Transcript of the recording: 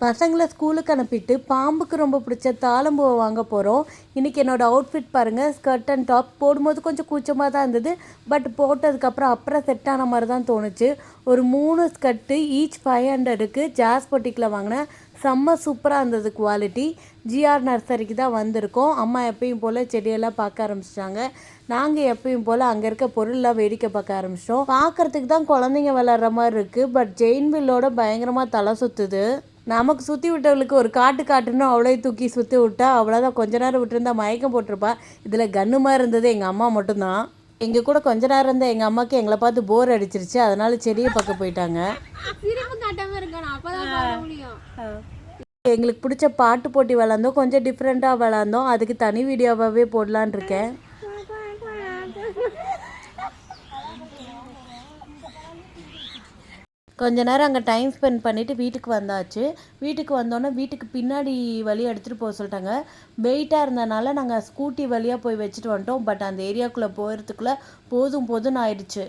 பசங்களை ஸ்கூலுக்கு அனுப்பிட்டு பாம்புக்கு ரொம்ப பிடிச்ச தாளம்பூவை வாங்க போகிறோம். இன்றைக்கி என்னோடய அவுட்ஃபிட் பாருங்கள். ஸ்கர்ட் அண்ட் டாப் போடும்போது கொஞ்சம் கூச்சமாக தான் இருந்தது. பட் போட்டதுக்கப்புறம் செட் ஆன மாதிரி தான் தோணுச்சு. ஒரு 3 ஸ்கர்ட்டு ஈச் 500க்கு ஜாஸ் பொட்டிக்கில் வாங்கினேன். செம்ம சூப்பராக இருந்தது குவாலிட்டி. ஜிஆர் நர்சரிக்கு தான் வந்திருக்கோம். அம்மா எப்பயும் போல் செடியெல்லாம் பார்க்க ஆரம்பிச்சிட்டாங்க. நாங்கள் எப்பயும் போல் அங்கே இருக்க பொருளெலாம் வேடிக்கை பார்க்க ஆரம்பிச்சிட்டோம். பார்க்குறதுக்கு தான் குழந்தைங்க விளாட்ற மாதிரி இருக்குது. பட் ஜெயின்வில்லோட பயங்கரமாக தலை சுற்றுது. நமக்கு சுற்றி விட்டவளுக்கு ஒரு காட்டுன்னு அவ்வளோ தூக்கி சுற்றி விட்டா அவ்வளோதான். கொஞ்ச நேரம் விட்டுருந்தா மயக்கம் போட்டிருப்பா. இதில் கன்னுமா இருந்தது எங்கள் அம்மா மட்டும்தான். எங்கள் கூட கொஞ்ச நேரம் இருந்த எங்கள் அம்மாவுக்கு எங்களை பார்த்து போர் அடிச்சிருச்சு. அதனால செடியை பார்க்க போயிட்டாங்க. எங்களுக்கு பிடிச்ச பாட்டு போட்டி விளாண்டோம். கொஞ்சம் டிஃப்ரெண்ட்டாக விளாண்டோம். அதுக்கு தனி வீடியோவாகவே போடலான் இருக்கேன். கொஞ்ச நேரம் அங்கே டைம் ஸ்பெண்ட் பண்ணிவிட்டு வீட்டுக்கு வந்தாச்சு. வீட்டுக்கு வந்தோன்னே வீட்டுக்கு பின்னாடி வழியாக எடுத்துகிட்டு போக சொல்லிட்டாங்க. வெயிட்டாக இருந்தனால நாங்கள் ஸ்கூட்டி வழியாக போய் வச்சுட்டு வந்துட்டோம். பட் அந்த ஏரியாக்குள்ளே போகிறதுக்குள்ளே போதும்னு ஆயிடுச்சு.